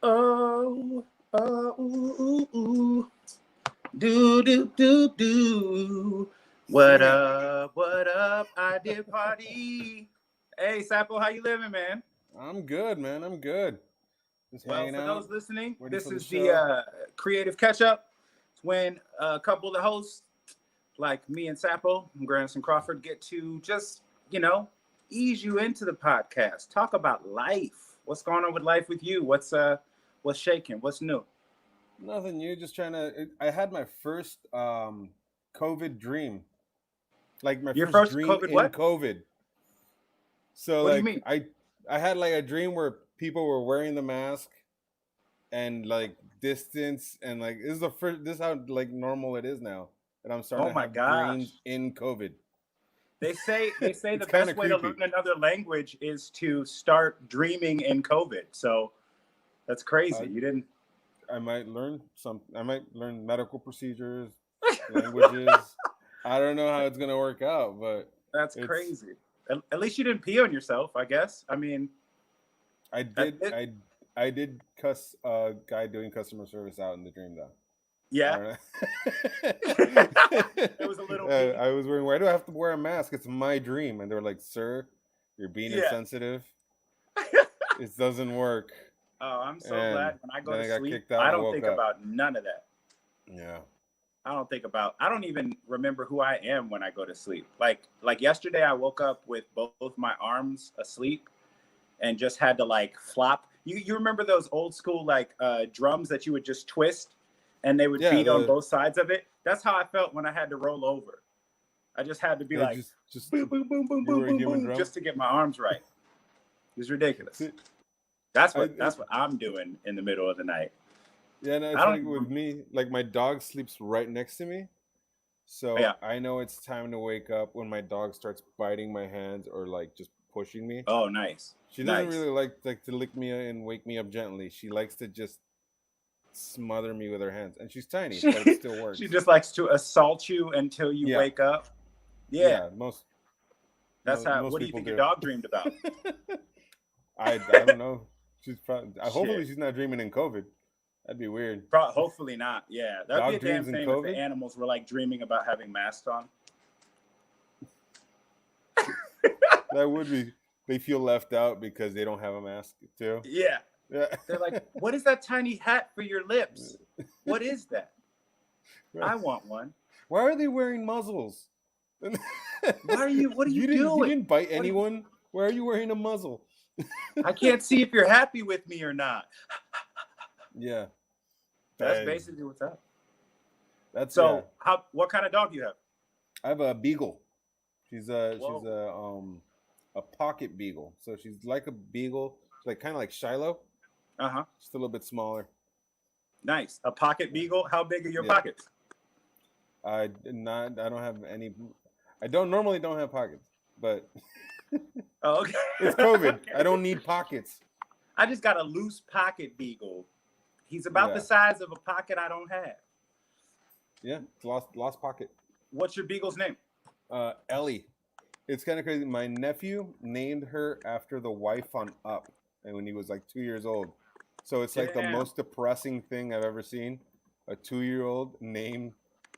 Oh, oh, ooh, ooh, ooh. Do, do, do, do. What Sing it. up? What up? I did party. Hey, Sapo, how you living, man? I'm good, man. I'm good. Just Well, hanging for out, those listening, ready this for the is the show. creative catch up. It's when a couple of the hosts, like me and Sapo and Grandson Crawford, get to just, you know, ease you into the podcast. Talk about life. What's going on with life with you? What's shaking? What's new? Nothing new. Just trying to. I had my first COVID dream, like my Your first first dream COVID in what? COVID. So What do you like mean? I had like a dream where people were wearing the mask and like distance and like this is the first. This is how like normal it is now. And I'm starting Oh to my have dreams gosh. in COVID. They say the It's kind best of way to learn creepy. another language is to start dreaming in COVID. So that's crazy. Uh, You didn't. I might learn some. I might learn medical procedures, languages. I don't know how it's gonna work out, but That's it's. crazy. At least you didn't pee on yourself, I guess. I mean, I that did. it, I did cuss a guy doing customer service out in the dream though. yeah. I There was a don't know. little pee. I was wearing. Why do I have to wear a mask? It's my dream, and they were like, "Sir, you're being Yeah. insensitive. It doesn't work." Oh, I'm so And glad when I go then to I got sleep, kicked out, I and I don't woke think up. about none of that. Yeah. I don't even remember who I am when I go to sleep. Like yesterday I woke up with both my arms asleep and just had to like flop. You remember those old school like drums that you would just twist and they would Yeah. beat on The both sides of it? That's how I felt when I had to roll over. I just had to be they like just boom boom boom boom you boom were a boom human boom drum. just to get my arms right. It was ridiculous. See, I That's what I'm doing in the middle of the night. Yeah, no, it's I don't funny even with me. Like my dog sleeps right next to me, so yeah. I know it's time to wake up when my dog starts biting my hands or like just pushing me. Oh, nice. She doesn't Nice. really like to lick me and wake me up gently. She likes to just smother me with her hands, and she's tiny, She but it still she works. just likes to assault you until you Yeah, wake up. Yeah, yeah. that's how. Most What do you people think your do. dog dreamed about? I don't know. She's probably, hopefully Shit. she's not dreaming in COVID. That'd be weird. Hopefully not. Yeah, that'd be a Dog damn dreams in shame if the COVID. animals were like dreaming about having masks on. That would be. They feel left out because they don't have a mask too. Yeah, Yeah. they're like, "What is that tiny hat for your lips? What is that? I want one. Why are they wearing muzzles? Why are you? What are you You doing? didn't bite What are you? anyone. Why are you wearing a muzzle? I can't see if you're happy with me or not." Yeah, That's I, basically what's up. that's yeah. So, how? What kind of dog do you have? I have a beagle. She's Whoa. a pocket beagle. So she's like a beagle. She's like kind of like Shiloh, Uh-huh. just a little bit smaller. Nice. A pocket beagle. How big are your Yeah, pockets? I don't have any. I don't have pockets, but Oh, okay. it's COVID. I Okay. don't need pockets. I just got a loose pocket beagle. He's about the Yeah, size of a pocket I don't have. yeah. It's lost pocket. What's your beagle's name? Ellie. It's kind of crazy. My nephew named her after the wife on Up, and when he was like 2 years old. So it's like the Damn. most depressing thing I've ever seen. A 2 year old name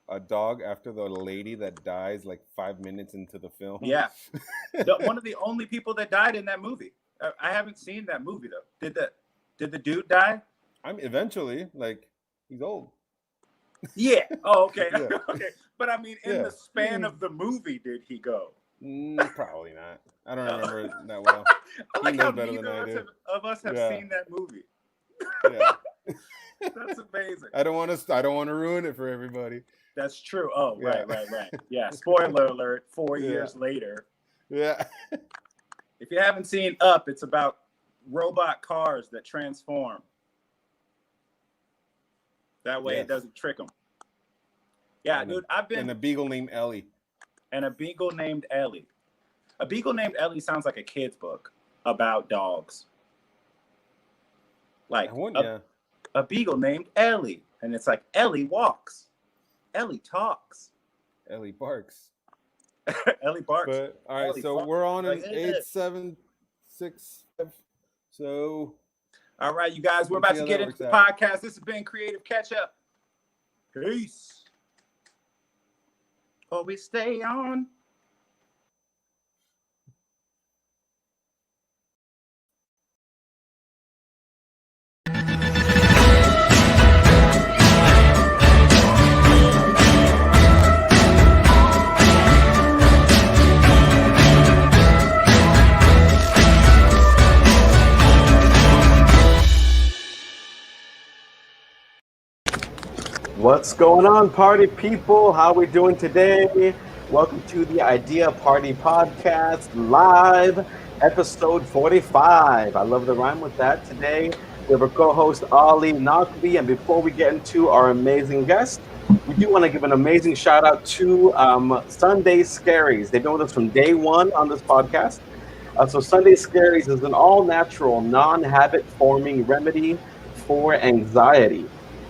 a dog after the lady that dies like 5 minutes into the film. Yeah. One of the only people that died in that movie. I haven't seen that movie though. Did the dude die? I'm eventually like he's old. Yeah. Oh, okay. Yeah, Okay. But I mean, in yeah. the span of the movie, did he go? Probably not. I don't Oh. remember it that well. I He like how knows better than neither I do. of us have Yeah, seen that movie. yeah. That's amazing. I don't want to. I don't want to ruin it for everybody. That's true. Oh, Yeah, right. Yeah. Spoiler alert. 4 yeah, years later. yeah. If you haven't seen Up, it's about robot cars that transform. That way it Yes. doesn't trick them. Yeah, and a dude, I've and been a beagle named Ellie. and a beagle named Ellie. A beagle named Ellie sounds like a kid's book about dogs. I Like wouldn't. a, Yeah, a beagle named Ellie. And it's like Ellie walks. Ellie talks. Ellie barks. Ellie barks. But all right, Ellie so farts. we're on Like, an 8765. So All right, you guys, we're We'll see about to how get that into the works out. podcast. This has been Creative Catch Up. Peace. Always stay on. What's going on, party people? How we doing today? Welcome to the Idea Party Podcast Live, episode 45. I love the rhyme with that. Today, we have our co-host, Ali Nakvi, and before we get into our amazing guest, we do want to give an amazing shout-out to Sunday Scaries. They've been with us from day one on this podcast. So Sunday Scaries is an all-natural, non-habit-forming remedy for anxiety.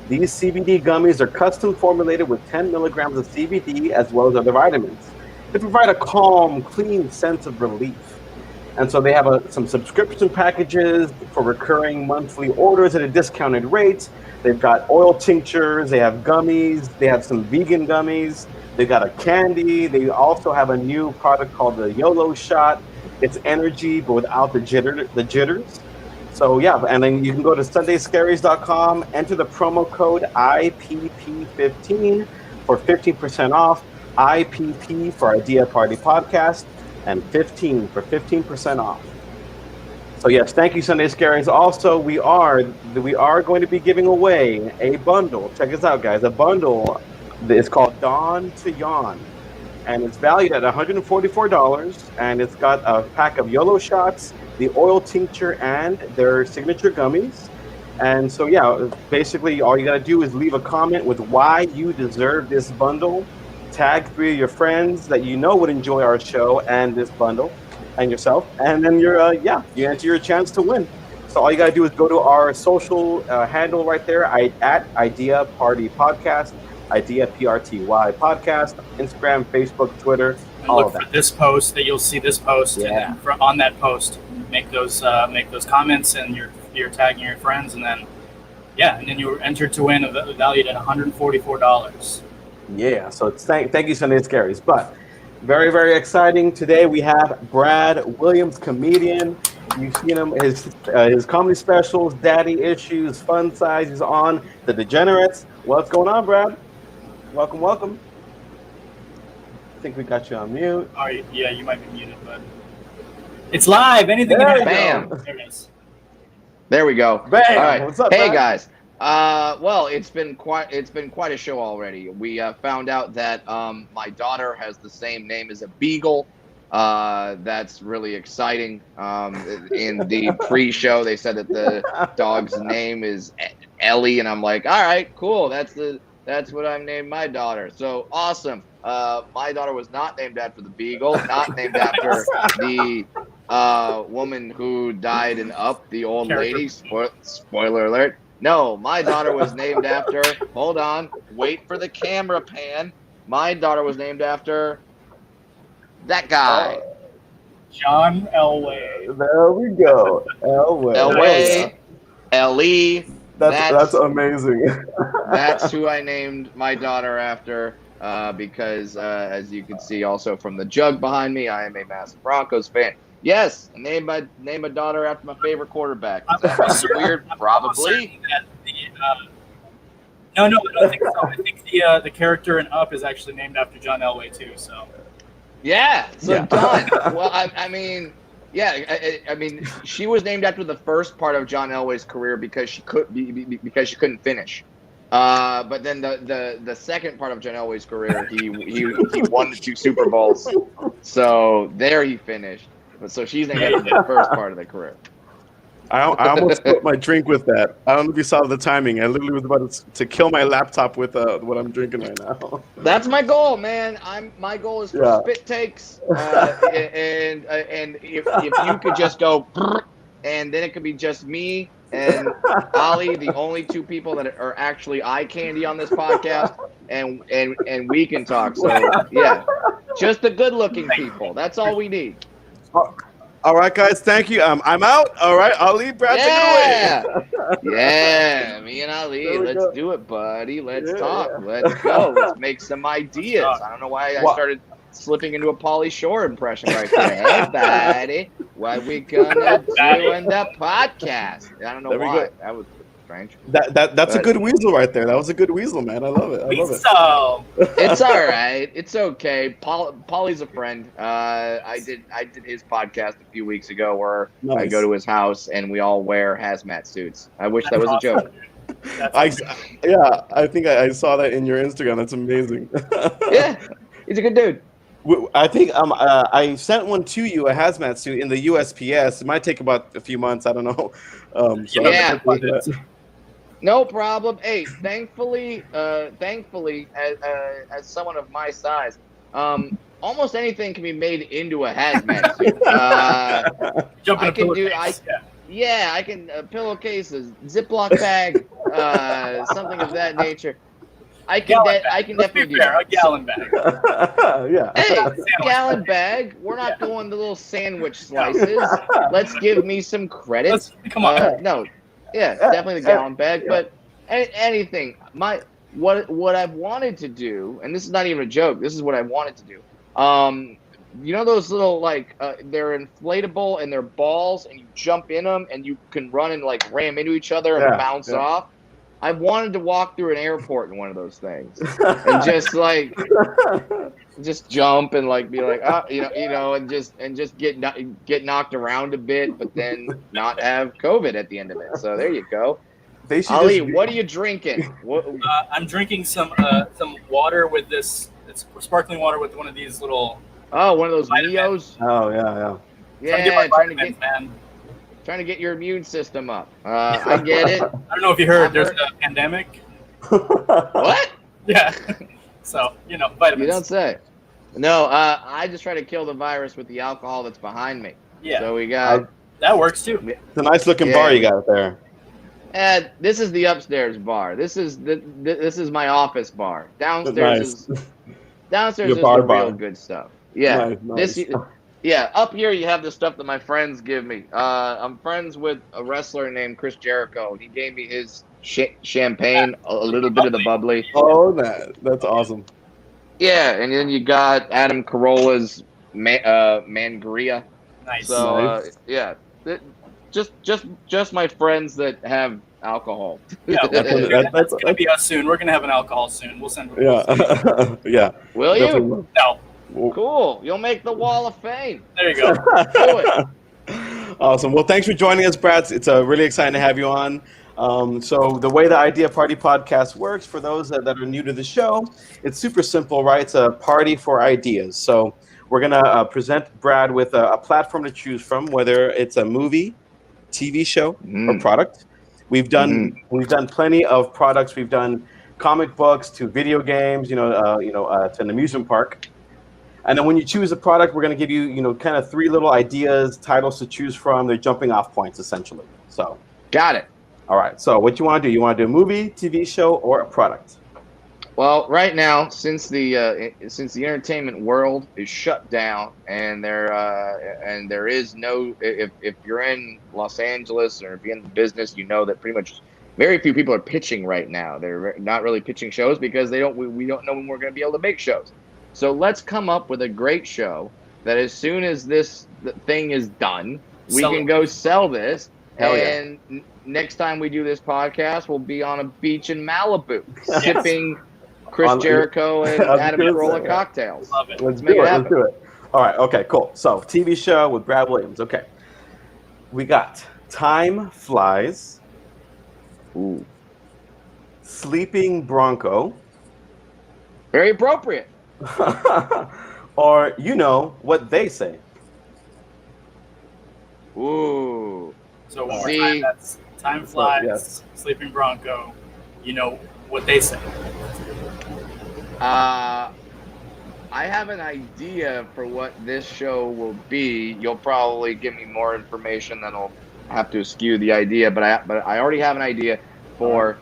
These CBD gummies are custom formulated with 10 milligrams of CBD as well as other vitamins. They provide a calm, clean sense of relief. And so they have some subscription packages for recurring monthly orders at a discounted rate. They've got oil tinctures, they have gummies, they have some vegan gummies, they've got a candy. They also have a new product called the YOLO shot. It's energy, but without the jitters. So yeah, and then you can go to sundayscaries.com, enter the promo code IPP15 for 15% off, IPP for Idea Party Podcast, and 15 for 15% off. So yes, thank you, Sunday Scaries. Also, we are going to be giving away a bundle. Check this out, guys. A bundle is called Dawn to Yawn, and it's valued at $144, and it's got a pack of YOLO shots, the oil tincture, and their signature gummies. And so yeah, basically all you gotta do is leave a comment with why you deserve this bundle, tag 3 of your friends that you know would enjoy our show and this bundle, and yourself, and then you enter your chance to win. So all you gotta do is go to our social handle right there, at Idea Party Podcast, Idea PRTY Podcast, Instagram, Facebook, Twitter, and all look of that. for this post that you'll see this post, Yeah. and then on that post, make those comments, and you're tagging your friends, and then you're entered to win, valued at $144. Yeah, so thank you, Sunday Scaries. But very, very exciting. Today we have Brad Williams, comedian. You've seen him, his comedy specials, Daddy Issues, Fun Size. He's on The Degenerates. What's going on, Brad? Welcome. I think we got you on mute. Oh, yeah, you might be muted, but it's live. Anything There can happen. you Bam. There it is. There we go. Bam. All right. What's up, Hey Brad? guys. Well, it's been quite a show already. We found out that my daughter has the same name as a beagle. That's really exciting. In the pre-show, they said that the dog's name is Ellie, and I'm like, all right, cool. That's what I've named my daughter. So awesome. My daughter was not named after the beagle, not named after the woman who died in Up, the old lady. Spoiler alert. No, my daughter was named after, hold on, wait for the camera pan. My daughter was named after that guy. John Elway. There we go. Elway, Ellie. That's amazing. That's who I named my daughter after, because as you can see also from the jug behind me, I am a massive Broncos fan. Yes, name a daughter after my favorite quarterback. Is that weird? Probably. No, I don't think so. I think the character in Up is actually named after John Elway too. So. Yeah. So Yeah. done. Well, I mean, yeah. I mean, she was named after the first part of John Elway's career because she couldn't finish. But then the second part of John Elway's career, he won the 2 Super Bowls. So there he finished. But so she's named after the first part of the career. I almost spilled my drink with that. I don't know if you saw the timing. I literally was about to kill my laptop with what I'm drinking right now. That's my goal, man. My goal is for spit takes, and if you could just go, and then it could be just me and Ali, the only 2 people that are actually eye candy on this podcast, and we can talk. So yeah, just the good-looking people. That's all we need. All right, guys. Thank you. I'm out. All right, Ali, Brad, take it away. Yeah, me and Ali, There we let's go. do it, buddy. Let's Yeah, talk. yeah. Let's go. Let's make some ideas. talk. I don't know why I What? started slipping into a Pauly Shore impression right there. Hey, buddy, what we gonna do in the podcast? I don't know There we why. go. That was strange. That's a But- good weasel right there. That was a good weasel, man. I love it. I love it. So It's all right. It's okay. Pauly's a friend. I did his podcast a few weeks ago where I Nice. go to his house and we all wear hazmat suits. I wish that was a joke. I think I saw that in your Instagram. That's amazing. Yeah, he's a good dude. I think I sent one to you, a hazmat suit in the USPS. It might take about a few months. I don't know. So Yeah. No problem. Hey, thankfully, as someone of my size, almost anything can be made into a hazmat suit. jump in I a can do. pillowcase. Yeah, I can pillowcases, Ziploc bag, something of that nature. I can Let's be definitely do fair, that. a gallon bag. Yeah. Hey, gallon bag. We're not doing the little sandwich slices. Let's give me some credit. Come on. No, yeah, definitely the gallon bag. But anything. What I've wanted to do, and this is not even a joke. This is what I wanted to do. You know those little they're inflatable and they're balls, and you jump in them and you can run and like ram into each other and bounce off. I wanted to walk through an airport in one of those things and just jump and like be like, and just get knocked around a bit, but then not have COVID at the end of it. So there you go. They should Ali, just- what are you drinking? What, I'm drinking some water with this. It's sparkling water with one of these little. oh, one of those Vitamins. Neos? Oh yeah. Yeah, Man. trying to get your immune system up. I get it. I don't know if you heard. There's a pandemic. What? Yeah. So vitamins. You don't say. No, I just try to kill the virus with the alcohol that's behind me. Yeah. So we got. That works too. It's a nice looking bar you got there. And this is the upstairs bar. This is my office bar. Downstairs Nice. is downstairs Your is bar the real bar. good stuff. Yeah. Nice. Up here you have the stuff that my friends give me. I'm friends with a wrestler named Chris Jericho. He gave me his champagne, a little bit of the bubbly. Oh, that's awesome. Yeah, and then you got Adam Carolla's Mangria. Nice. So Nice. yeah, just my friends that have alcohol. Yeah, That's gonna be us soon. We're gonna have an alcohol soon. We'll send. yeah. Yeah. Will Definitely you? No. will. Cool. You'll make the Wall of Fame. There you go. Do it. Awesome. Well, thanks for joining us, Brad. It's really exciting to have you on. So the way the Idea Party podcast works, for those that are new to the show, it's super simple, right? It's a party for ideas. So we're going to present Brad with a platform to choose from, whether it's a movie, TV show, or product. We've done plenty of products. We've done comic books to video games, to an amusement park. And then when you choose a product, we're going to give you, kind of 3 little ideas, titles to choose from. They're jumping off points, essentially. So, Got it. all right. So what you want to do? You want to do a movie, TV show, or a product? Well, right now, since the entertainment world is shut down, and there is no, if you're in Los Angeles or if you're in the business, you know that pretty much very few people are pitching right now. They're not really pitching shows because we don't know when we're going to be able to make shows. So let's come up with a great show that as soon as this thing is done, we can go sell this. Hell yeah. And next time we do this podcast, we'll be on a beach in Malibu, sipping Chris Jericho and Adam Carolla cocktails. Love it. Let's make do it it. happen. Let's do it. All right. Okay, cool. So TV show with Brad Williams. Okay. We got Time Flies, Ooh, Sleeping Bronco, very appropriate. or what they say. Ooh. So one more See? time, that's Time Flies, yes. Sleeping Bronco. You know what they say. I have an idea for what this show will be. You'll probably give me more information that'll have to skew the idea, but I already have an idea for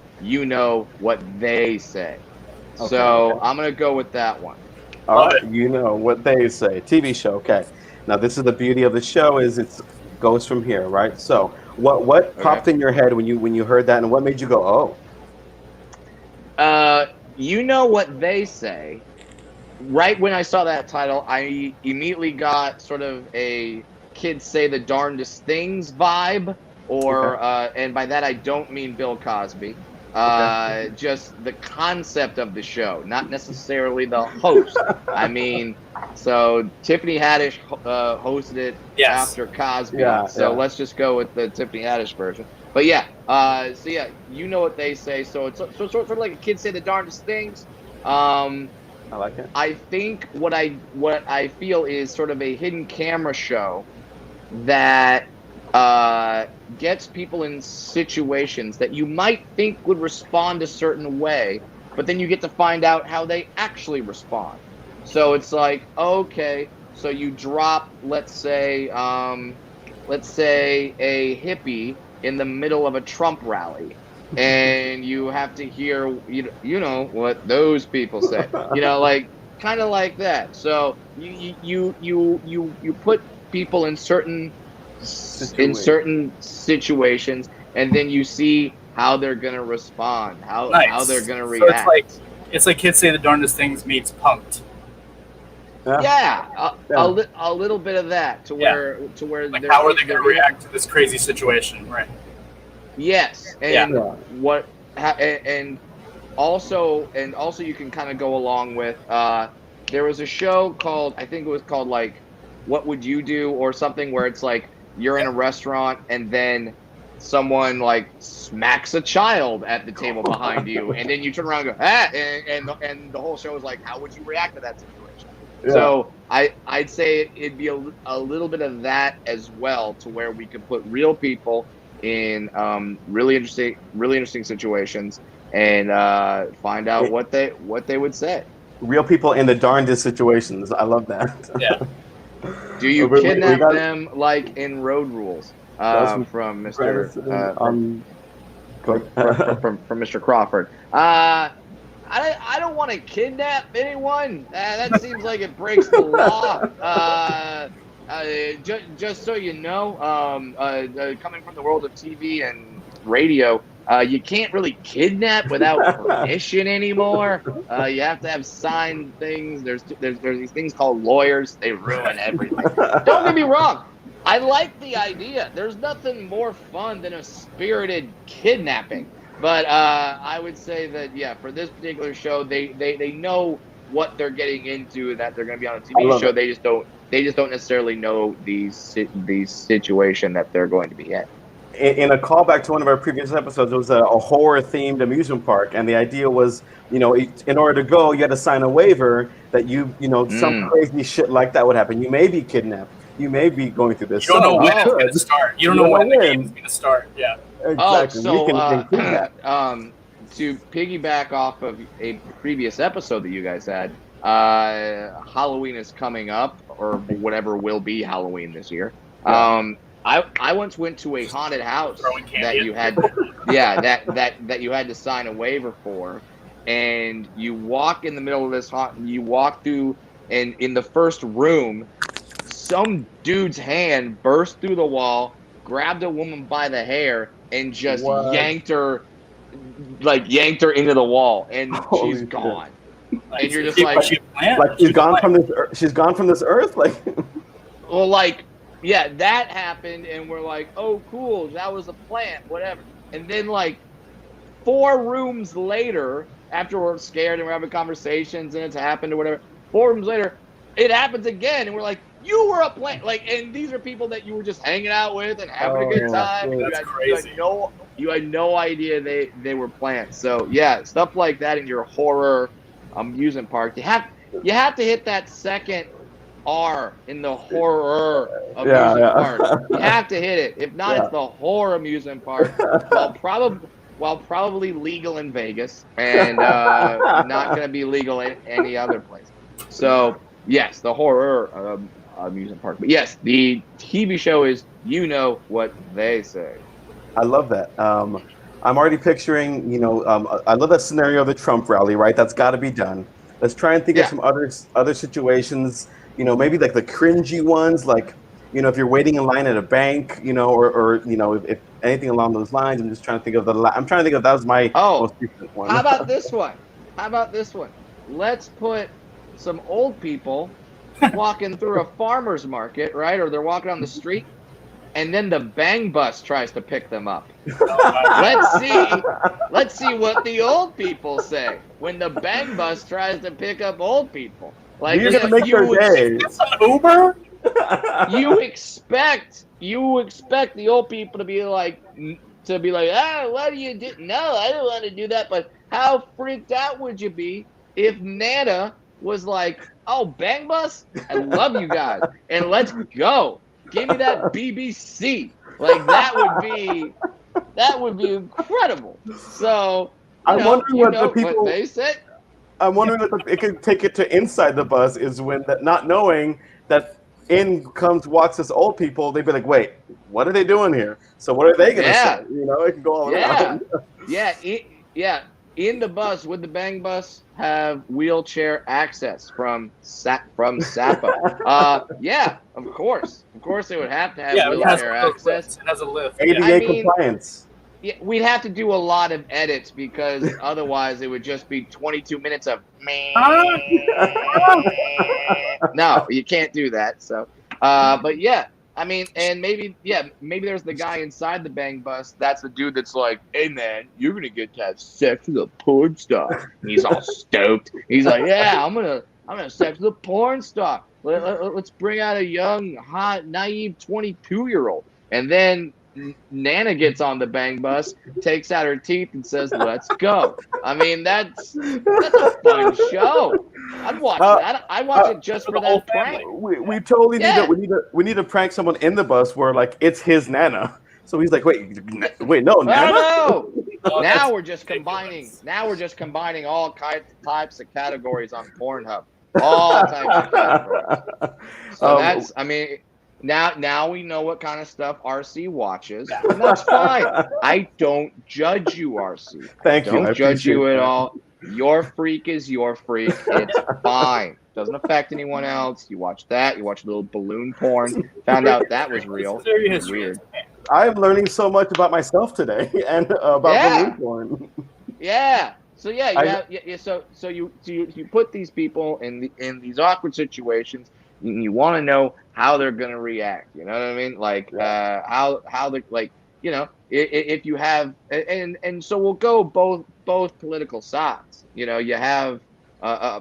what they say. Okay, So okay. I'm gonna go with that one. All Love right. You know what they say. TV show. Okay. Now, this is the beauty of the show is it goes from here, right? So, what popped in your head when you heard that, and what made you go, oh? You know what they say. Right when I saw that title, I immediately got sort of a kids say the darndest things vibe, or and by that I don't mean Bill Cosby. Just the concept of the show, not necessarily the host. I mean, so Tiffany Haddish hosted it after Cosby. Let's just go with the Tiffany Haddish version. But you know what they say. So it's sort of like a kids say the darndest things. I like it. I think what I feel is sort of a hidden camera show that gets people in situations that you might think would respond a certain way, but then you get to find out how they actually respond. So it's like, okay, so you drop, let's say a hippie in the middle of a Trump rally, and you have to hear, you know what those people say, like kind of like that. So you put people in certain situations, and then you see how they're gonna respond, how they're gonna react. So it's like kids say the darndest things meets Punked. A little bit of that to where like how are they gonna react to this crazy situation, right? Yes, and and also you can kind of go along with. There was a show called, I think it was called like, What Would You Do, or something, where it's like you're in a restaurant and then someone like smacks a child at the table behind you, and then you turn around and go and the whole show is like, how would you react to that situation? So I'd say it'd be a little bit of that as well, to where we could put real people in really interesting situations and find out what they would say. Real people in the darndest situations. I love that. Yeah. Do you kidnap them like in Road Rules from Mr. From Mr. Crawford? I don't want to kidnap anyone. That seems like it breaks the law. Just so you know, coming from the world of TV and radio, you can't really kidnap without permission anymore. You have to have signed things. There's these things called lawyers. They ruin everything. Don't get me wrong. I like the idea. There's nothing more fun than a spirited kidnapping. But I would say that for this particular show, they know what they're getting into, that they're going to be on a TV show. They just don't necessarily know the situation that they're going to be in. In a callback to one of our previous episodes, it was a horror-themed amusement park, and the idea was, in order to go, you had to sign a waiver that some crazy shit like that would happen. You may be kidnapped. You may be going through this. You don't know when it's going to start. You don't know when the game's going to start. Yeah. Exactly. So, we can include that. To piggyback off of a previous episode that you guys had, Halloween is coming up, or whatever will be Halloween this year. I once went to a haunted house that you had, that you had to sign a waiver for, and you walk in the middle of this you walk through, and in the first room, some dude's hand burst through the wall, grabbed a woman by the hair, and just yanked her into the wall, and she's gone. And you're just like she's gone from this. She's gone from this earth, like. Well, that happened, and we're like, oh, cool, that was a plant, whatever. And then, 4 rooms later, after we're scared and we're having conversations and it's happened or whatever, 4 rooms later, it happens again, and we're like, you were a plant. And these are people that you were just hanging out with and having a good time. That's crazy. You had no idea they were plants. So, stuff like that in your horror amusement park. You have to hit that second R in the horror amusement park. You have to hit it. If not, it's the horror amusement park. While probably legal in Vegas and not going to be legal in any other place. So yes, the horror amusement park. But yes, the TV show is You Know What They Say. I love that. I'm already picturing. I love that scenario of the Trump rally. Right, that's got to be done. Let's try and think of some other situations. maybe like the cringy ones, like, if you're waiting in line at a bank, or if anything along those lines. I'm just trying to think of I'm trying to think of that was my most recent one. How about this one? Let's put some old people walking through a farmer's market, right? Or they're walking on the street, and then the bang bus tries to pick them up. Let's see what the old people say when the bang bus tries to pick up old people. Like, you're gonna make their day. It's an Uber. You expect the old people to be like, what do you do? No, I don't want to do that. But how freaked out would you be if Nana was like, oh, bang bus, I love you guys, and let's go. Give me that BBC. Like, that would be incredible. So I'm wondering what they said. I'm wondering if it could take it to inside the bus is when that, not knowing that in walks this old people, they'd be like, wait, what are they doing here? So what are they gonna say? It can go all around. In the bus, would the bang bus have wheelchair access from SAPA? Yeah, of course. Of course they would have to have wheelchair access. It has a lift. ADA compliance. Yeah, we'd have to do a lot of edits because otherwise it would just be 22 minutes of No, you can't do that. So, but yeah, I mean, and maybe there's the guy inside the bang bus. That's the dude that's like, hey man, you're going to get to have sex with a porn star. And he's all stoked. He's like, yeah, I'm gonna have sex with a porn star. Let's bring out a young, hot, naive 22-year-old. And then Nana gets on the bang bus, takes out her teeth, and says, "Let's go." I mean, that's a fun show. I'd watch that. I'd watch it just for that prank. We totally need to prank someone in the bus where like it's his Nana. So he's like, wait, no, Nana. No. Now we're just combining all types of categories on Pornhub. All types of categories. So Now we know what kind of stuff RC watches, and that's fine. I don't judge you, RC. Thank you. I don't judge you at all. Your freak is your freak. It's fine. Doesn't affect anyone else. You watch that. You watch a little balloon porn. Found out that was real. It's weird. I'm learning so much about myself today and about balloon porn. Yeah. So so you put these people in these awkward situations. You want to know how they're going to react. You know what I mean? Like, how they're like, if you have, and so we'll go both political sides. You have,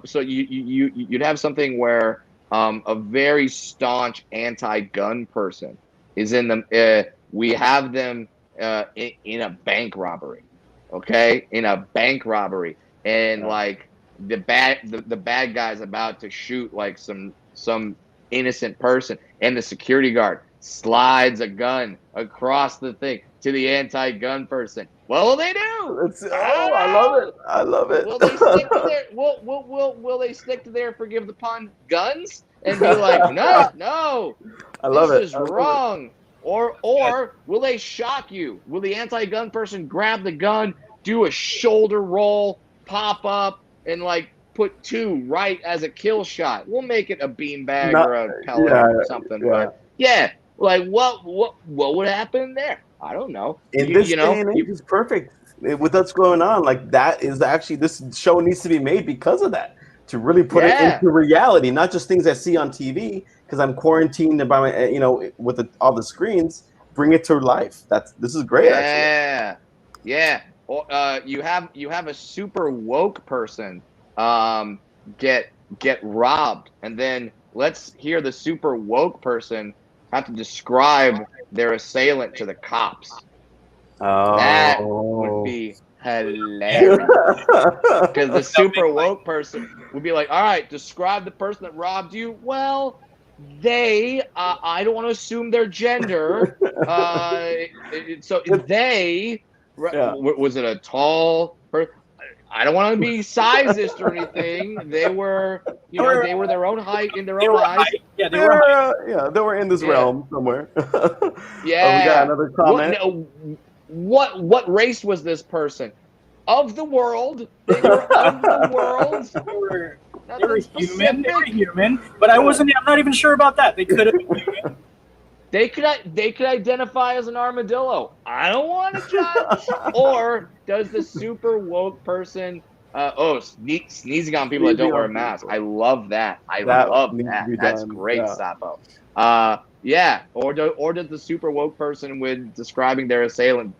so you'd have something where a very staunch anti-gun person is in the, we have them in a bank robbery, okay? In a bank robbery. And like the bad guy's about to shoot like some innocent person, and the security guard slides a gun across the thing to the anti-gun person. What will they do? I love it. Will they stick to their will they stick to their, forgive the pun, guns and be like, no, I love this is wrong. Or will they shock you? Will the anti-gun person grab the gun, do a shoulder roll, pop up, and like put two right as a kill shot? We'll make it a beanbag or a pellet or something. Yeah. But like what would happen there? I don't know. In this day and age, it's perfect with what's going on. Like, that is actually, this show needs to be made because of that, to really put it into reality, not just things I see on TV because I'm quarantined by my, with all the screens. Bring it to life. This is great. Yeah. Or, you have a super woke person get robbed, and then let's hear the super woke person have to describe their assailant to the cops. That would be hilarious. Because the super woke person would be like, all right, describe the person that robbed you. Well, they, I don't want to assume their gender. So they, was it a tall person? I don't want to be sizist or anything. They were, they were their own height in their own eyes. Yeah, they were. They were in this realm somewhere. Yeah. We got another comment. What race was this person? Of the world. They were of the world. They were Nothing human. They were specific. human. But I'm not even sure about that. They could have been human. They could identify as an armadillo. I don't want to judge. Or does the super woke person sneezing on people that don't wear a mask? I love that. That love needs to that. be That's done, great, yeah. Sapo. Yeah. Or does the super woke person when describing their assailant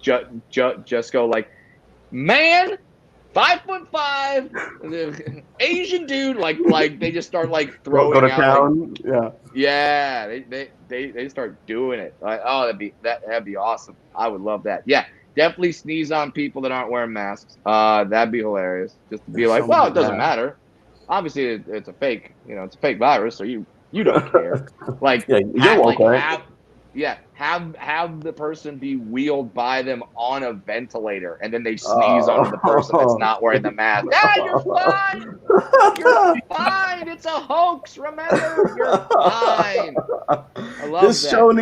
just go like, man, 5'5", Asian dude, like they just start like throwing Go to out town. like, yeah, they start doing it. Like, oh, that'd be awesome. I would love that. Yeah, definitely sneeze on people that aren't wearing masks. That'd be hilarious. Just to be There's like, so well, many- it doesn't yeah. matter. Obviously, it's a fake. It's a fake virus, so you don't care. Like, Yeah, you're woke, right? have the person be wheeled by them on a ventilator, and then they sneeze onto the person that's not wearing the mask. You're fine. You're fine. It's a hoax. Remember, you're fine. I love This that. show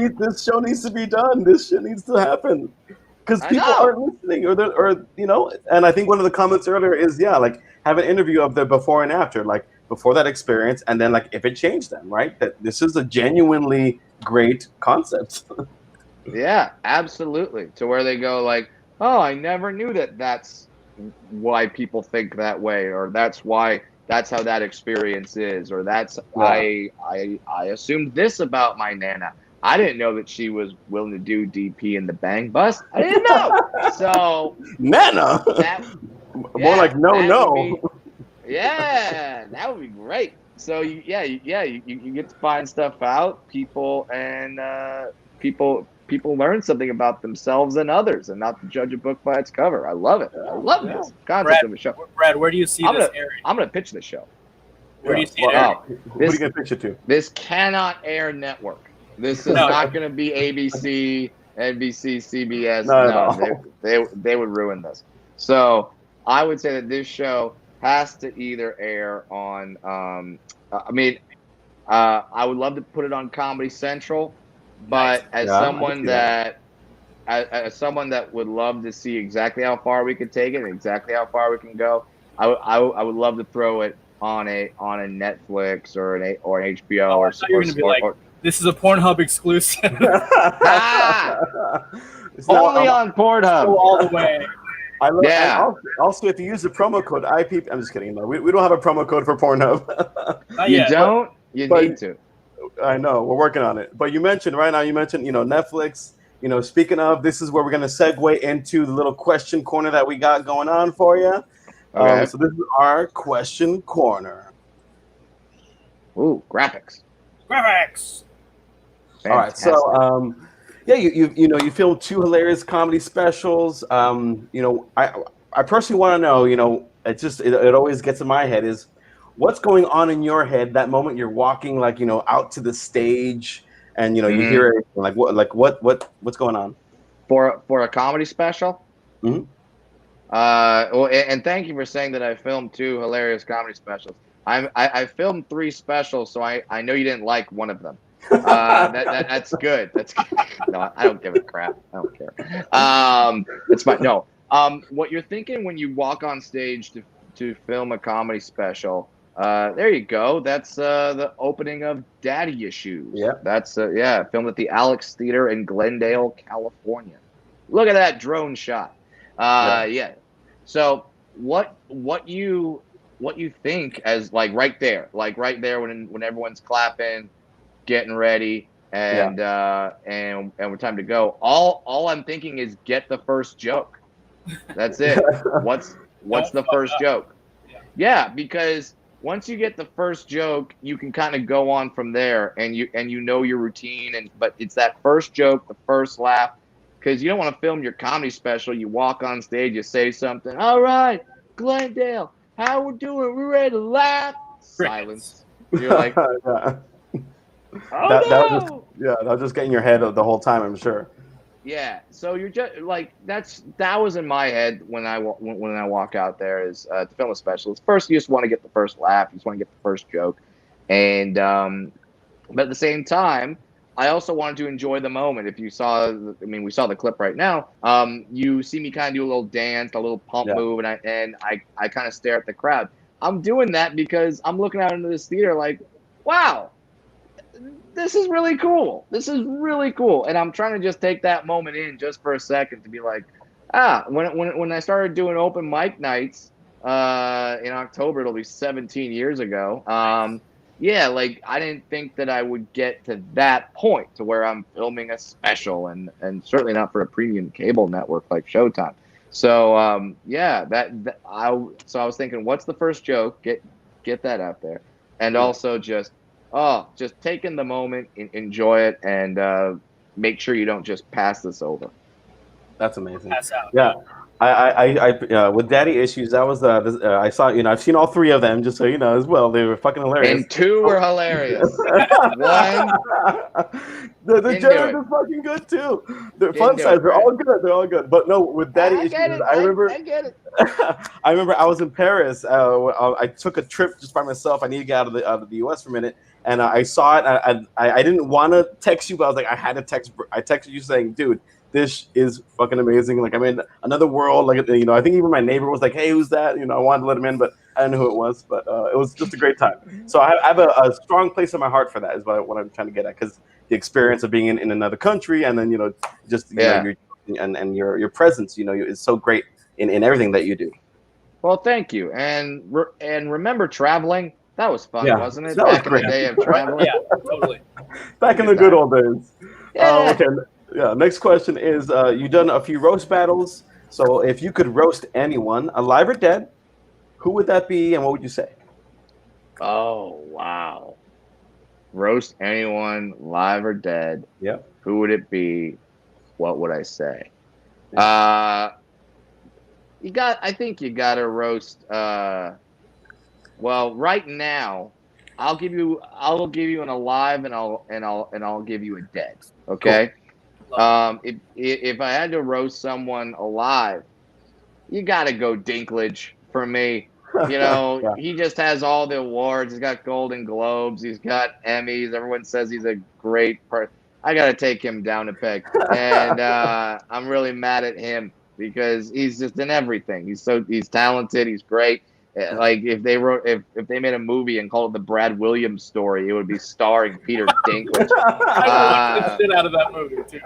needs to be done. This shit needs to happen because I people know. aren't listening, or And I think one of the comments earlier is like have an interview of the before and after, like before that experience, and then like if it changed them, right? That this is a genuinely great concept. Yeah, absolutely. To where they go like, oh, I never knew that's why people think that way, or that's how that experience is, or that's I assumed this about my Nana. I didn't know that she was willing to do DP in the bang bus. I didn't know. So Nana, more like no. Yeah, that would be great. So you get to find stuff out, people learn something about themselves and others, and not to judge a book by its cover. I love it. I love this concept of a show. Brad, where do you see this airing? I'm gonna pitch this show. Where do you see it airing? Who are you gonna pitch it to? This cannot air network. This is not going to be ABC, NBC, CBS. No, they would ruin this. So I would say that this show has to either air on. I would love to put it on Comedy Central, but as someone that would love to see exactly how far we could take it and exactly how far we can go, I would love to throw it on a Netflix or an HBO or this is a Pornhub exclusive. Only on Pornhub. Go all the way. I love, also, if you use the promo code IP, I'm just kidding. No, we don't have a promo code for Pornhub. You don't? You need to. I know. We're working on it. But you mentioned Netflix. Speaking of, this is where we're going to segue into the little question corner that we got going on for you. Okay. So this is our question corner. Ooh, graphics. Fantastic. All right, so you filmed 2 hilarious comedy specials. I personally want to know, it always gets in my head is what's going on in your head that moment you're walking out to the stage and you hear everything, what's going on for a comedy special. Mm-hmm. And thank you for saying that I filmed 2 hilarious comedy specials. I filmed 3 specials, so I know you didn't like one of them. That's good. That's good. No, I don't give a crap. I don't care. It's fine. No. What you're thinking when you walk on stage to film a comedy special, there you go. That's the opening of Daddy Issues. Yeah. That's filmed at the Alex Theater in Glendale, California. Look at that drone shot. Yeah. So what you think as right there when everyone's clapping, getting ready, and we're time to go. All I'm thinking is get the first joke. That's it. What's the first joke? Yeah, because once you get the first joke, you can kind of go on from there, and you know your routine. But it's that first joke, the first laugh, because you don't want to film your comedy special. You walk on stage, you say something. All right, Glendale, how we're doing? We're ready to laugh. Silence. You're like, that was just getting your head the whole time, I'm sure. Yeah, so you're just that was in my head when I walk out there is to film a special. First, you just want to get the first laugh, you just want to get the first joke, and but at the same time, I also wanted to enjoy the moment. If you saw, we saw the clip right now. You see me kind of do a little dance, a little pump move, and I kind of stare at the crowd. I'm doing that because I'm looking out into this theater like, wow, this is really cool. This is really cool. And I'm trying to just take that moment in just for a second to be like, when I started doing open mic nights in October, it'll be 17 years ago. Yeah, like I didn't think that I would get to that point to where I'm filming a special and certainly not for a premium cable network like Showtime. So yeah, I was thinking, what's the first joke? Get that out there. And also just taking the moment, enjoy it, and make sure you don't just pass this over. That's amazing. Pass out. Yeah. I with Daddy Issues, that was I saw, I've seen all three of them, just so you know as well. They were fucking hilarious. And two were hilarious. One, the joke is fucking good too. The fun size, they're all good. They're all good. But no, with Daddy Issues, I get it. I remember I was in Paris. I took a trip just by myself. I needed to get out of the US for a minute, and I saw it. I didn't want to text you, but I was like, I had to text. I texted you saying, dude, this is fucking amazing. Like, I'm in another world. Like, I think even my neighbor was like, hey, who's that? I wanted to let him in, but I didn't know who it was. But it was just a great time. So I have a strong place in my heart for that, is what I'm trying to get at. Because the experience of being in another country, and then, just, your presence, is so great in everything that you do. Well, thank you. And remember traveling? That was fun, wasn't it? That was Back in the day of traveling. Yeah, totally. Back in the good old days. Yeah. Okay. Yeah. Next question is: you've done a few roast battles. So, if you could roast anyone, alive or dead, who would that be, and what would you say? Oh wow! Roast anyone, live or dead. Yep. Who would it be? What would I say? I think you got to roast. Well, right now, I'll give you an alive, and I'll give you a dead. Okay. Cool. If I had to roast someone alive, you got to go Dinklage for me. Yeah. He just has all the awards. He's got Golden Globes. He's got Emmys. Everyone says he's a great person. I got to take him down a peg, and I'm really mad at him because he's just in everything. He's talented. He's great. Like if they made a movie and called it the Brad Williams story, it would be starring Peter Dinklage. I would sit out of that movie too.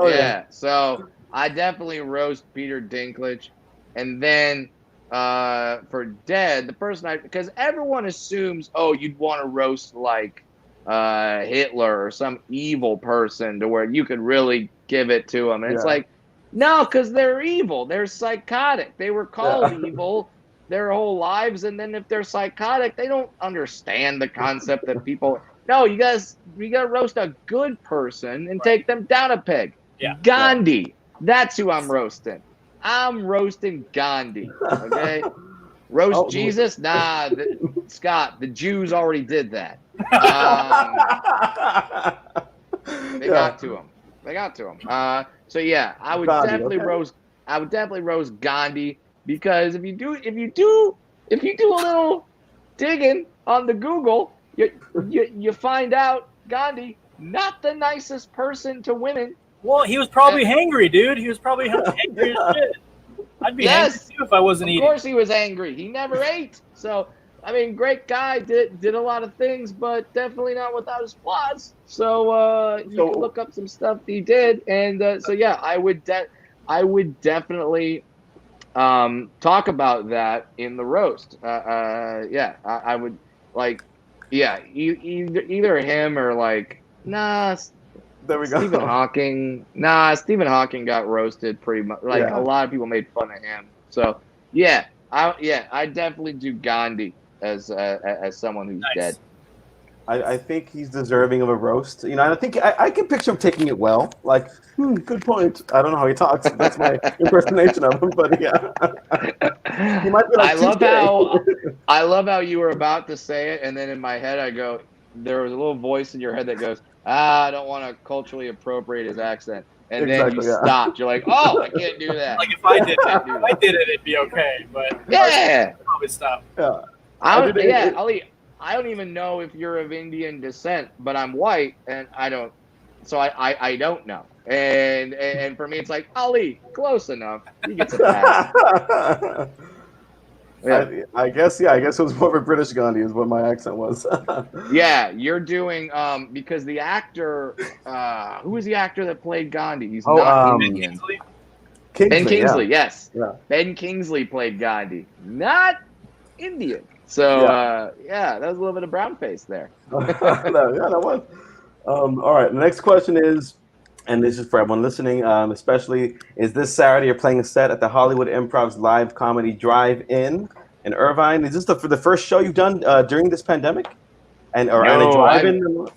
Yeah. So I definitely roast Peter Dinklage, and then for dead, the person because everyone assumes, you'd want to roast like Hitler or some evil person to where you could really give it to them, and it's like, no, because they're evil. They're psychotic. They were called evil their whole lives, and then if they're psychotic, they don't understand the concept that people. No, you gotta roast a good person and take them down a peg. Yeah. Gandhi, that's who I'm roasting. I'm roasting Gandhi. Okay, roast Jesus? Nah, Scott. The Jews already did that. They got to him. So yeah, I would definitely roast. I would definitely roast Gandhi. Because if you do a little digging on the Google, you find out Gandhi, not the nicest person to women. Well, he was probably hangry, dude. He was probably hangry as shit. I'd be hangry too if I wasn't eating. Of course he was angry. He never ate. So I mean, great guy, did a lot of things, but definitely not without his flaws. So you can look up some stuff he did, and so yeah, I would definitely talk about that in the roast. I would like, either him or like, there we go. Stephen Hawking. Stephen Hawking got roasted pretty much. Like a lot of people made fun of him. So I definitely do Gandhi as someone who's dead. I think he's deserving of a roast. I think I can picture him taking it well. Like, good point. I don't know how he talks. That's my impersonation of him, but yeah. He might be like, I love how you were about to say it, and then in my head I go, there was a little voice in your head that goes, I don't want to culturally appropriate his accent. And then you stopped. You're like, I can't do that. Like if I did it, it'd be okay. But yeah, I'd probably stop. Yeah. Ali, I don't even know if you're of Indian descent, but I'm white, and I don't. So I don't know. And for me, it's like, Ali, close enough. He gets a pass. Yeah. I guess, yeah, I guess it was more of a British Gandhi is what my accent was. Yeah, you're doing because the actor who was the actor that played Gandhi? He's Oh, not Ben Indian. Kingsley? Ben Kingsley, yes. Yeah. Ben Kingsley played Gandhi, not Indian. So yeah, that was a little bit of brown face there. No, yeah, that was. All right. The next question is, and this is for everyone listening, especially, is this Saturday you're playing a set at the Hollywood Improv's live comedy drive-in in Irvine? Is this the first show you've done during this pandemic? And a No, drive-in?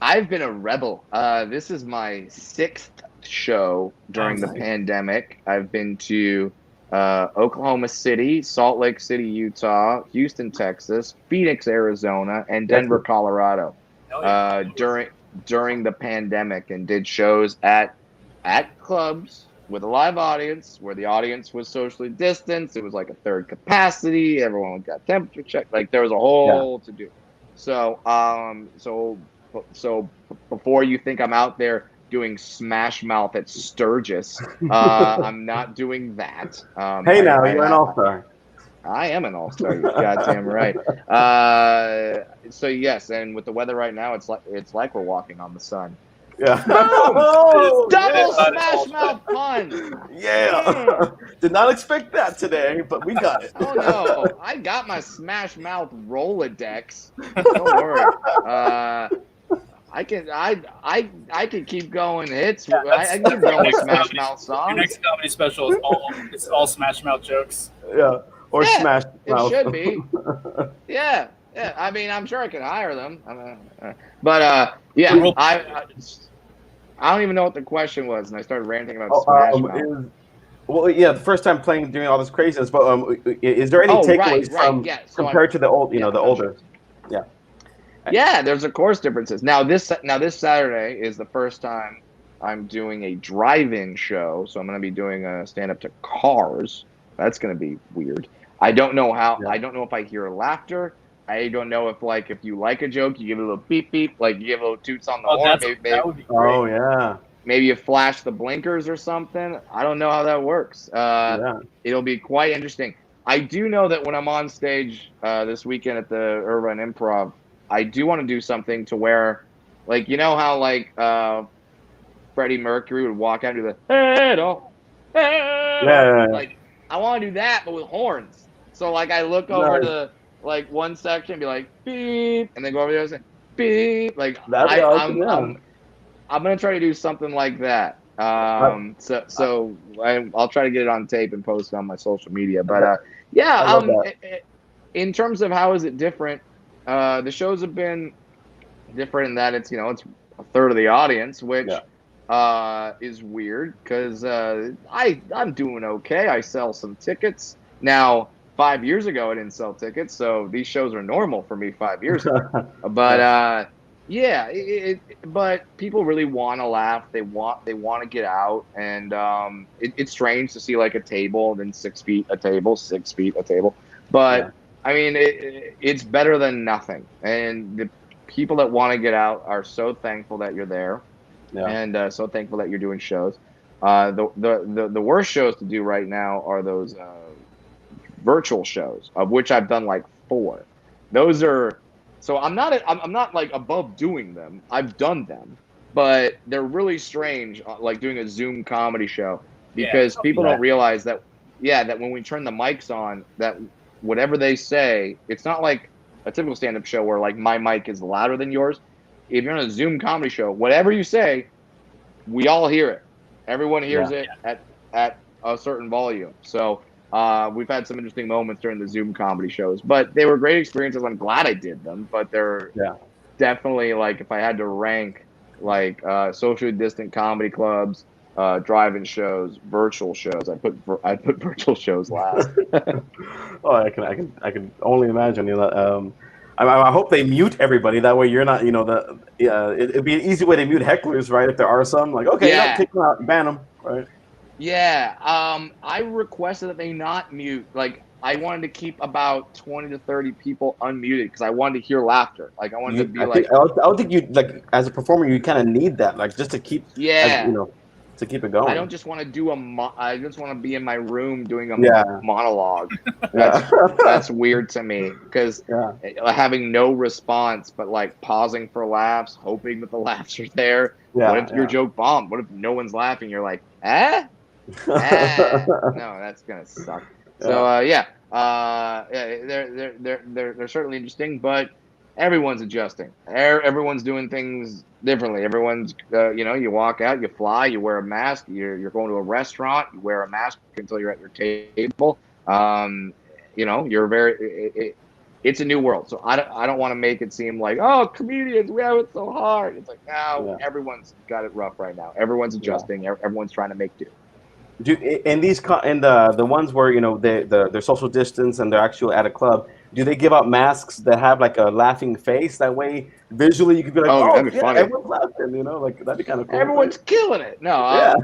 I've been a rebel. This is my 6th show during the pandemic. I've been to Oklahoma City, Salt Lake City, Utah, Houston, Texas, Phoenix, Arizona, and Denver, Colorado. During the pandemic, and did shows at clubs with a live audience where the audience was socially distanced. It was like a third capacity. Everyone got temperature checked. Like there was a whole to do. So so before you think I'm out there doing Smash Mouth at Sturgis, I'm not doing that. Hey, now you're an all-star. I am an all-star. You're goddamn right. So yes, and with the weather right now, it's like we're walking on the sun. Yeah. Oh, double Smash Mouth pun. Yeah. Did not expect that today, but we got it. Oh no, I got my Smash Mouth Rolodex. Don't worry. I can keep going hits. I can keep going with Smash Mouth songs. Your next comedy special is all Smash Mouth jokes. Yeah. Or Smash Mouth. It should be. Yeah. Yeah. I mean, I'm sure I could hire them. But yeah, I don't even know what the question was, and I started ranting about Smash Mouth. Well, yeah, the first time playing during all this craziness. But is there any takeaways from compared to the old, the older? Yeah. Yeah, there's of course differences. Now this Saturday is the first time I'm doing a drive-in show, so I'm going to be doing a stand-up to cars. That's going to be weird. I don't know how. Yeah. I don't know if I hear laughter. I don't know if you like a joke, you give it a little beep beep, like you give a little toots on the horn. That would be great. Oh yeah. Maybe you flash the blinkers or something. I don't know how that works. It'll be quite interesting. I do know that when I'm on stage this weekend at the Irvine Improv, I do want to do something to where, like, you know how Freddie Mercury would walk out and do the yeah. Like, I want to do that, but with horns. So like I look over to like one section and be like beep, and then go over there and say beep. Like I'm gonna try to do something like that. So I'll try to get it on tape and post it on my social media. But in terms of how is it different, the shows have been different in that it's it's a third of the audience, which is weird because I'm doing okay. I sell some tickets now. 5 years ago, I didn't sell tickets, so these shows are normal for me 5 years ago. But but people really want to laugh. They want to get out, and it's strange to see like a table, then 6 feet a table, 6 feet a table. But I mean, it's better than nothing. And the people that want to get out are so thankful that you're there, and so thankful that you're doing shows. The worst shows to do right now are those virtual shows, of which I've done like 4. Those are so I'm not like above doing them. I've done them, but they're really strange, like doing a Zoom comedy show, because people don't realize that that when we turn the mics on, that whatever they say, it's not like a typical stand-up show where like my mic is louder than yours. If you're on a Zoom comedy show, whatever you say, we all hear it. Everyone hears it at a certain volume. So we've had some interesting moments during the Zoom comedy shows, but they were great experiences. I'm glad I did them, but they're definitely, like, if I had to rank like socially distant comedy clubs, drive-in shows, virtual shows, I put virtual shows last. Oh, I can only imagine. I hope they mute everybody. That way you're not, it'd be an easy way to mute hecklers, right? If there are some, like, okay, kick them out, ban them, right? Yeah, I requested that they not mute. Like, I wanted to keep about 20 to 30 people unmuted because I wanted to hear laughter. Like, I wanted to be I don't think you, like, as a performer, you kind of need that, like, just to keep, to keep it going. I don't just want to do I just want to be in my room doing a monologue. Yeah. That's weird to me because Yeah. having no response, but like pausing for laughs, hoping that the laughs are there. Yeah, What if your joke bombed? What if no one's laughing? You're like, ah? No, that's gonna suck. So they're certainly interesting, but everyone's adjusting. Everyone's doing things differently. Everyone's you walk out, you fly, you wear a mask. You're going to a restaurant, you wear a mask until you're at your table. You're it's a new world. So I don't want to make it seem like, oh, comedians, we have it so hard. It's like, no, everyone's got it rough right now. Everyone's adjusting. Everyone's trying to make do. In the ones where they're social distance and they're actually at a club, do they give out masks that have like a laughing face? That way, visually, you could be like, "Oh, that'd be funny. everyone's laughing," like that'd be kind of cool. Everyone's killing it. No,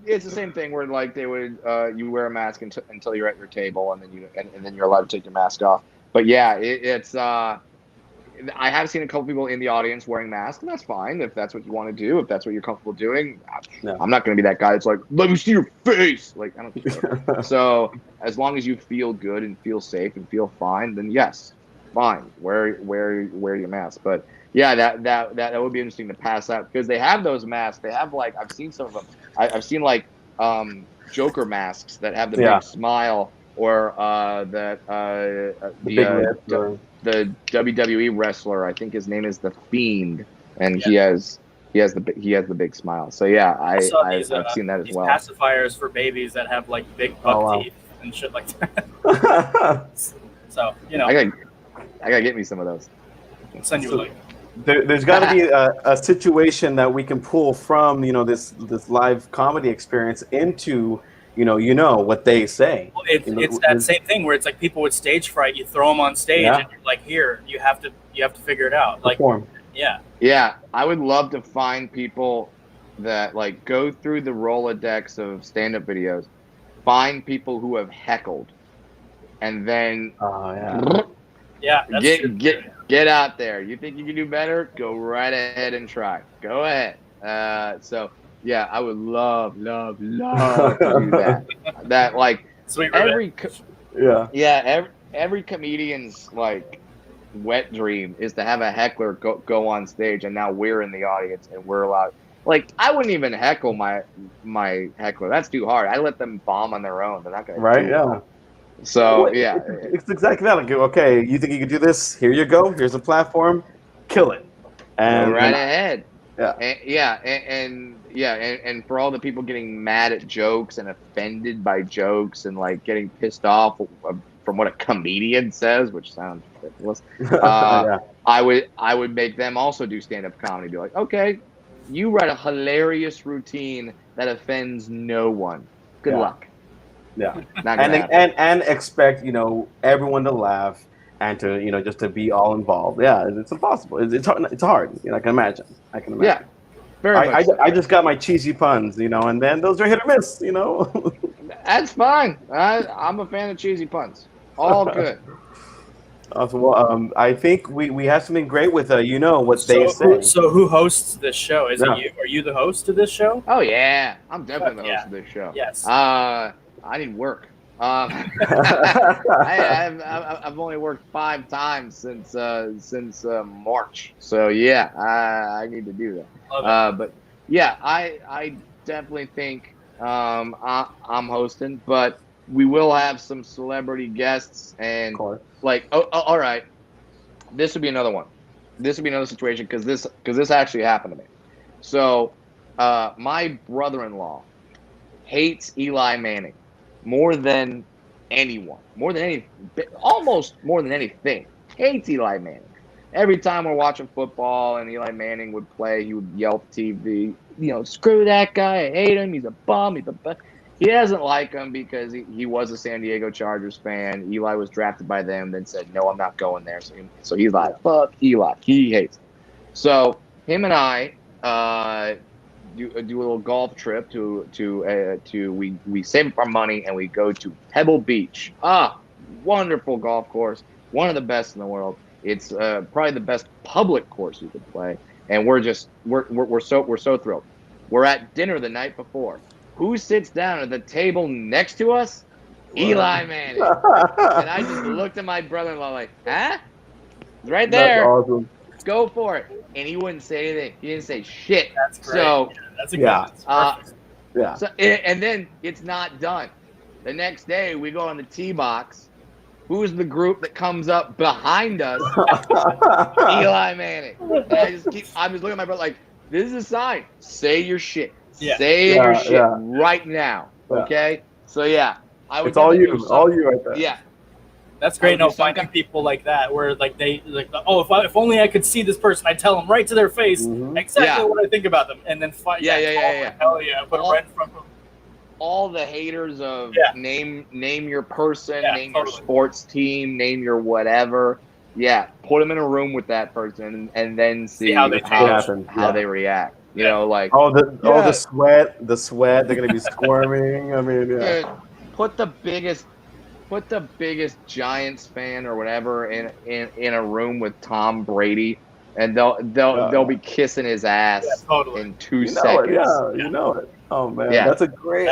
it's the same thing where like they would you wear a mask until you're at your table, and then you're allowed to take your mask off. But yeah, it's I have seen a couple people in the audience wearing masks, and that's fine if that's what you want to do, if that's what you're comfortable doing. I'm not going to be that guy that's like, let me see your face. Like, I don't care. So as long as you feel good and feel safe and feel fine, then yes, fine, wear your mask. But yeah, that would be interesting to pass out because they have those masks. They have like I've seen some of them. I've seen like Joker masks that have the big smile, or the WWE wrestler, I think his name is The Fiend, and he has the big smile. So yeah, I've seen that as well. Pacifiers for babies that have like big buck teeth and shit like that. So I gotta get me some of those. I'll send you a link. There's got to be a situation that we can pull from this live comedy experience into what they say. Well, it's that same thing where it's like people with stage fright. You throw them on stage, and you're like, here, you have to figure it out. Like, perform. Yeah. I would love to find people that like go through the Rolodex of stand-up videos, find people who have heckled, and then get out there. You think you can do better? Go right ahead and try. Go ahead. Yeah, I would love to do that. That like every comedian's like wet dream is to have a heckler go on stage, and now we're in the audience and we're allowed. Like I wouldn't even heckle my heckler. That's too hard. I let them bomb on their own. They're not gonna do it. So it's exactly that. Like, okay, you think you can do this? Here you go. Here's a platform. Kill it. And ahead. Yeah. And for all the people getting mad at jokes and offended by jokes and like getting pissed off from what a comedian says, which sounds ridiculous, I would make them also do stand-up comedy. Be like, okay, you write a hilarious routine that offends no one. Good luck. Yeah, and expect everyone to laugh and to just to be all involved. Yeah, it's impossible. It's hard. I can imagine. Yeah, very much. I just got my cheesy puns, and then those are hit or miss. That's fine. I'm a fan of cheesy puns. All good. Awesome. Well, I think we have something great with what they say. So who hosts this show? Is it you? Are you the host of this show? Oh yeah, I'm definitely the host of this show. Yes. I need work. I've only worked 5 times since March. So yeah, I need to do that. But yeah, I definitely think I'm hosting, but we will have some celebrity guests and like all right. This would be another one. This would be another situation because this actually happened to me. So my brother-in-law hates Eli Manning more than anyone, almost more than anything. Hates Eli Manning. Every time we're watching football and Eli Manning would play, he would yell at TV, screw that guy, I hate him, he's a bum, He doesn't like him because he was a San Diego Chargers fan. Eli was drafted by them, then said, no, I'm not going there. So he's like, fuck Eli. He hates him. So him and I do a little golf trip we save up our money and we go to Pebble Beach. Wonderful golf course, one of the best in the world. It's probably the best public course you could play, and we're so thrilled. We're at dinner the night before. Who sits down at the table next to us? Eli Manning. And I just looked at my brother-in-law like, huh? It's right That's there. awesome. Go for it. And he wouldn't say anything. He didn't say shit. That's great. So, That's a Yeah. good. That's perfect. Yeah. so, and then it's not done. The next day, we go on the tee box. Who's the group that comes up behind us? Eli Manning. And I'm just looking at my brother like, this is a sign. Say your shit. Yeah. Say Yeah, your shit yeah. right now. Yeah. Okay? So, yeah. I would It's all definitely do you. All you right there. Yeah. That's great. would No, do some finding kind- people like that where like they like, oh, if only I could see this person, I tell them right to their face Mhm. exactly Yeah. what I think about them, and then find Yeah. hell yeah, put it right in front of them. All the haters of Yeah. name your person, Yeah, name totally. your sports team, name your whatever. Yeah, put them in a room with that person and then see how they change. how Yeah. they react. You Yeah. know, like The Yeah. sweat. They're gonna be squirming. I mean, yeah. dude, put the biggest Giants fan or whatever in a room with Tom Brady, and they'll be kissing his ass Yeah, totally. in 2 You know seconds. it. Yeah, you know it. Oh man, Yeah. that's a great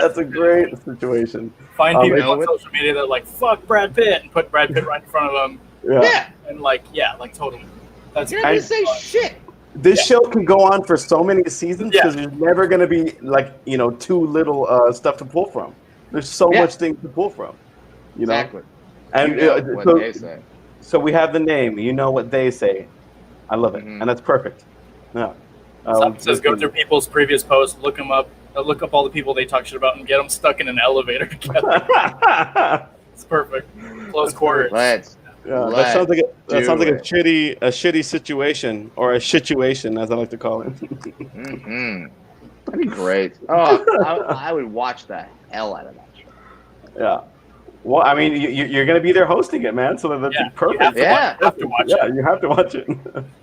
situation. Find people know on what? social media that are like fuck Brad Pitt and put Brad Pitt right in front of them, Yeah. Yeah, and like totally. That's you're not gonna say shit. This show can go on for so many seasons Yeah. because there's never going to be like too little stuff to pull from. There's so Yeah. much things to pull from. You know, Exactly. and You know what they say. so we have the name. You know what they say. I love it, Mhm. and that's perfect. Yeah. Something says go through people's previous posts, look them up, look up all the people they talk shit about, and get them stuck in an elevator together. It's perfect. Close quarters. Let's Yeah, that Let's sounds like do a it. shitty situation, or a situation, as I like to call it. Mm-hmm. That'd be great. Oh, I would watch the hell out of that show. Yeah. Well, I mean, you're going to be there hosting it, man. So that's Yeah, you perfect. have to Yeah. watch, Yeah, it. you have to watch it.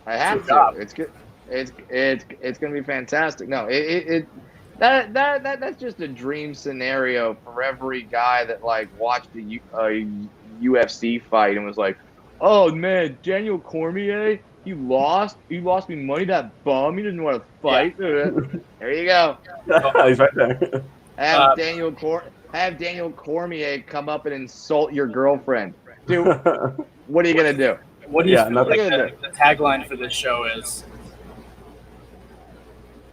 I have Good to. job. It's good. It's gonna be fantastic. No, that's just a dream scenario for every guy that like watched a UFC fight and was like, oh man, Daniel Cormier, he lost me money. That bum, he didn't want to fight. There you go. He's right there. Have Daniel Cormier come up and insult your girlfriend, dude. What are you gonna do? What do you feel nothing. like the tagline for this show is?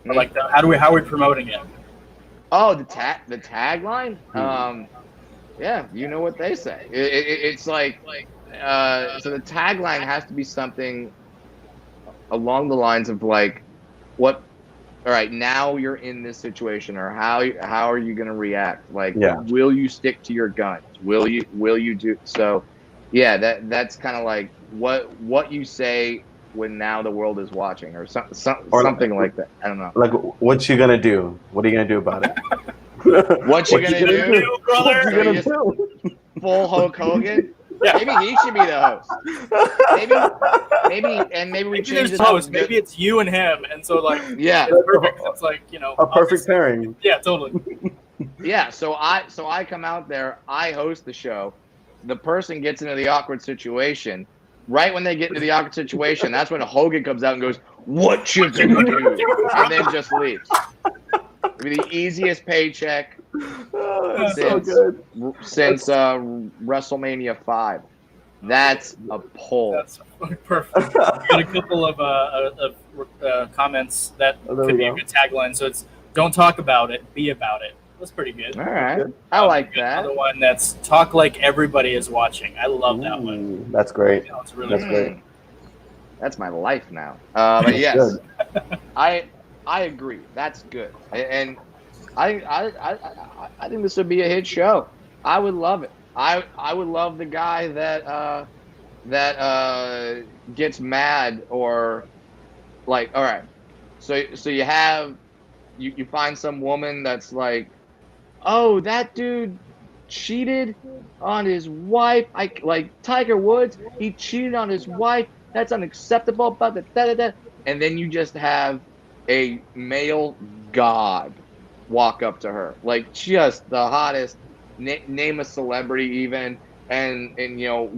Or like, how are we promoting it? Oh, the tagline. Yeah, you know what they say. It's like so the tagline has to be something along the lines of like, what? All right, now you're in this situation, or how are you going to react? Like, Yeah. will you stick to your guns? Will you do so? Yeah, that's kind of like what you say when now the world is watching, or something like that. I don't know. Like, what you gonna do? What are you gonna do about it? What you gonna do? brother? What you So gonna you do? Full Hulk Hogan. Yeah. Maybe he should be the host. Maybe we Maybe change there's it up. host. Maybe it's you and him, and so like Yeah, it's perfect. It's like A perfect pairing. Yeah, totally. yeah. So I come out there. I host the show. The person gets into the awkward situation. Right when they get into the awkward situation, that's when Hogan comes out and goes, "What you gonna do?" and then just leaves. It'd be the easiest paycheck Oh, that's so good. since WrestleMania 5. That's a pull. That's perfect. Got a couple of comments that Oh, there could we be a go. good tagline. So it's don't talk about it, be about it. That's pretty good. All right, I like that. Another one that's talk like everybody is watching. I love that one. Ooh, that's great. It's really That's great. That's my life now. But yes, Good. I agree. That's good, and I think this would be a hit show. I would love it. I would love the guy that gets mad or like, all right. So you find some woman that's like, oh, that dude cheated on his wife. Like Tiger Woods, he cheated on his wife. That's unacceptable. But and then you just have a male god walk up to her, like just the hottest. Name a celebrity even, and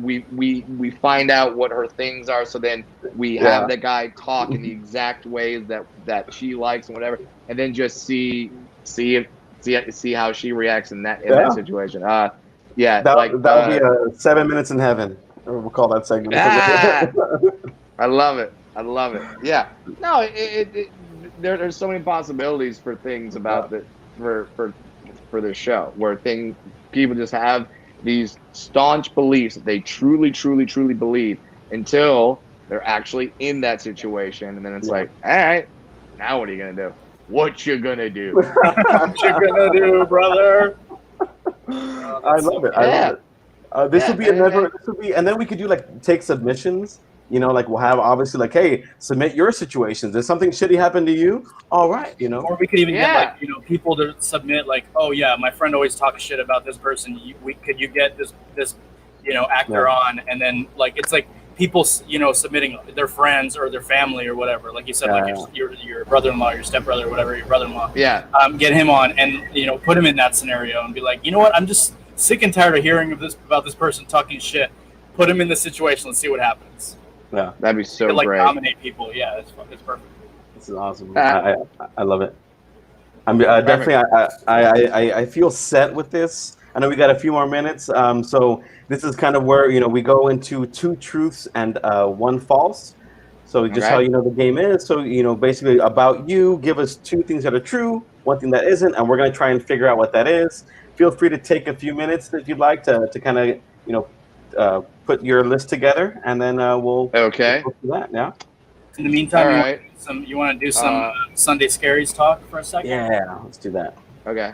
we find out what her things are. So then we have the guy talk in the exact ways that she likes and whatever. and then just see how she reacts in that Yeah. situation. Yeah, that'll be a 7 minutes in heaven. We'll call that segment. Ah! I love it. Yeah. No, there's so many possibilities for things about for this show where people just have these staunch beliefs that they truly believe until they're actually in that situation, and then it's like, all right, now what are you gonna do? What you gonna do? What you gonna do, brother? I love it. I Yeah. love it. This would be and then we could do like take submissions. You know, like we'll have obviously like, hey, submit your situations. Did something shitty happen to you? All right, you know. Or we could even get like, you know, people to submit like, oh yeah, my friend always talks shit about this person. Could you get this you know, actor on? And then like it's like people, you know, submitting their friends or their family or whatever. Like you said, like your brother-in-law, your stepbrother, whatever, your brother-in-law. Yeah. Get him on and, you know, put him in that scenario and be like, you know what? I'm just sick and tired of hearing about this person talking shit. Put him in this situation. Let's see what happens. Yeah, that'd be so like great. Dominate people. Yeah, it's perfect. This is awesome. I love it. I'm definitely. I feel set with this. I know we got a few more minutes. So this is kind of where, you know, we go into 2 truths and 1 false. So just how you know the game is. So, you know, basically about you, give us 2 things that are true, 1 thing that isn't, and we're going to try and figure out what that is. Feel free to take a few minutes if you'd like to kind of, you know, put your list together, and then we'll go through that. Yeah. In the meantime, you want to do some Sunday Scaries talk for a second? Yeah, let's do that. Okay.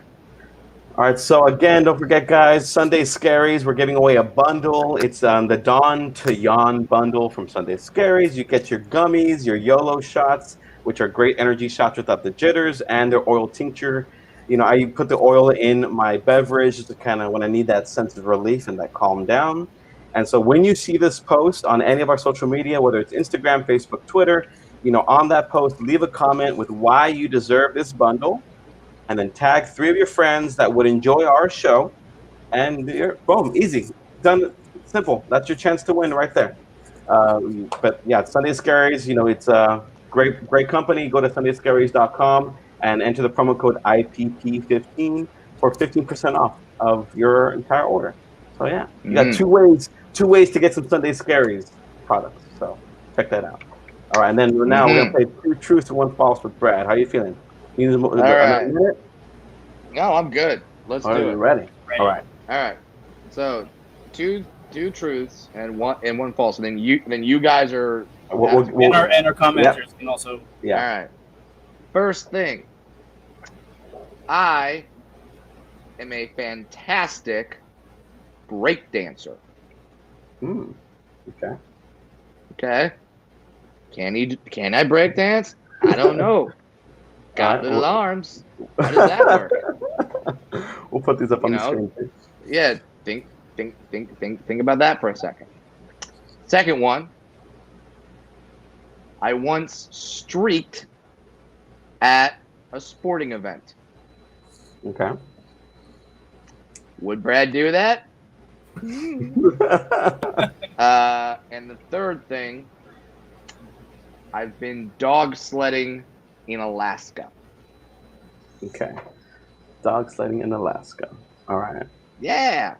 All right, so again, don't forget, guys, Sunday Scaries, we're giving away a bundle. It's the Dawn to Yawn bundle from Sunday Scaries. You get your gummies, your YOLO shots, which are great energy shots without the jitters, and their oil tincture. You know, I put the oil in my beverage just to kind of when I need that sense of relief and that calm down. And so when you see this post on any of our social media, whether it's Instagram, Facebook, Twitter, you know, on that post, leave a comment with why you deserve this bundle, and then tag 3 of your friends that would enjoy our show, and boom, easy, done, simple. That's your chance to win right there. But yeah, Sunday Scaries, you know, it's a great company. Go to sundayscaries.com and enter the promo code IPP15 for 15% off of your entire order. So yeah, you got 2 ways to get some Sunday Scaries products. So check that out. All right, and then now we're gonna play 2 truths and 1 false with Brad. How are you feeling? All right. No, I'm good. Let's do it. Ready? All right. So 2 truths and 1 false, and then you guys are and our commenters can also. Yeah. All right. First thing, I am a fantastic break dancer. Okay. Okay. Can I break dance? I don't know. Got little arms. How does that work? We'll put these up on the screen. Yeah. Think about that for a second. Second one. I once streaked at a sporting event. Okay. Would Brad do that? And the third thing, I've been dog sledding in Alaska. Okay. Dog sledding in Alaska. All right. Yeah.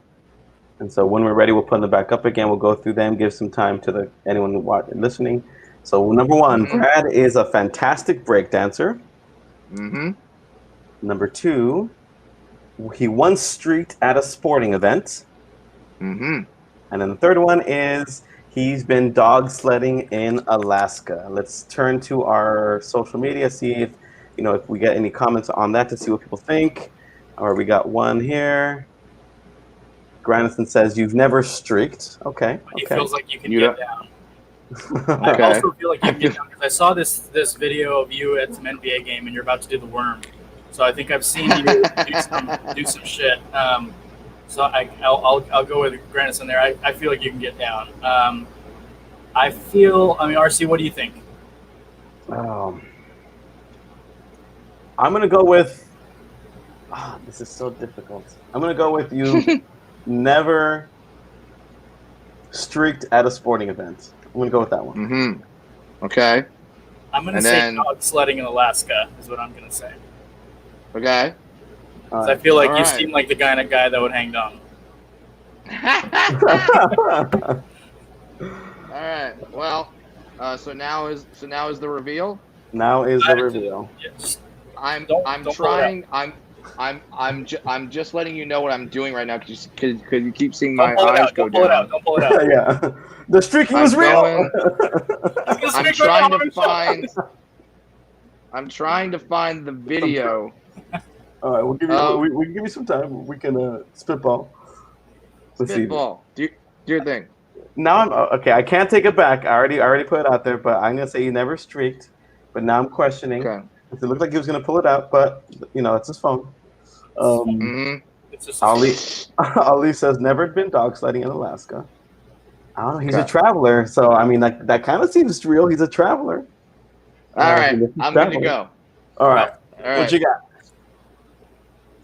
And so when we're ready, we'll put them back up again. We'll go through them, give some time to anyone listening. So number 1, Brad is a fantastic break dancer. Number 2, he once streaked at a sporting event. And then the third one is he's been dog sledding in Alaska. Let's turn to our social media, see if we get any comments on that to see what people think. Or we got one here. Granison says you've never streaked. Okay. He feels like you can get down. I also feel like you can get down because I saw this video of you at some NBA game and you're about to do the worm. So I think I've seen you do some shit. So I'll go with Granison there. I feel like you can get down. RC, what do you think? I'm going to go with, this is so difficult. I'm going to go with you never streaked at a sporting event. I'm going to go with that one. Okay. I'm gonna And say then- dog sledding in Alaska is what I'm gonna say. Okay. 'Cause I feel like All you right. seem like the kind of guy that would hang down. All right. Well, so now is the reveal. Now is the reveal. Yeah, just I'm Don't pull it trying. I'm just letting you know what I'm doing right now because you keep seeing my don't pull it eyes out. go Don't pull it out. down. Don't pull it out. Yeah, the streaking I'm was real. going- Just I'm make trying my to arms find. I'm trying to find the video. All right, we'll give you. Um, we can give you some time. We can spitball. Let's see. Spitball. Do your thing. Now I'm okay. I can't take it back. I already put it out there, but I'm gonna say he never streaked. But now I'm questioning. Okay. It looked like he was gonna pull it out, but it's his phone. Mm-hmm. It's just Ali says never been dog sledding in Alaska. I don't know. He's a Okay. traveler, so I mean that kind of seems real. He's a traveler. All right. He's I'm good to traveling. go. All right. All right. What you got?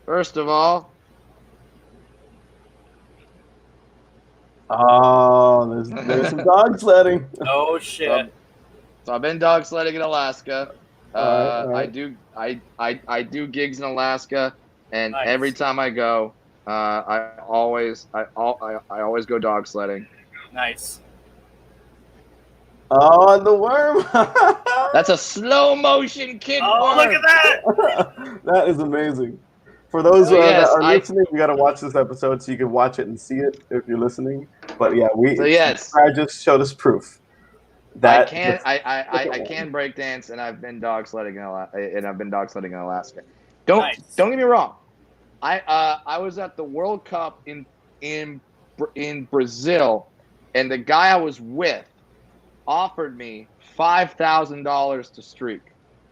First of all, Oh, there's some dog sledding. oh shit. so I've been dog sledding in Alaska. All right. I do gigs in Alaska, and Nice. every time I go, I always go dog sledding. Nice. Oh, the worm. That's a slow motion kid Oh, worm. look at that. That is amazing. For those Oh, yes, that are I- listening, you got to watch this episode so you can watch it and see it if you're listening. But yeah, So yes, I just showed us proof. I That can break dance, and I've been dog sledding in Alaska. Don't Nice. get me wrong. I was at the World Cup in Brazil, and the guy I was with offered me $5,000 to streak,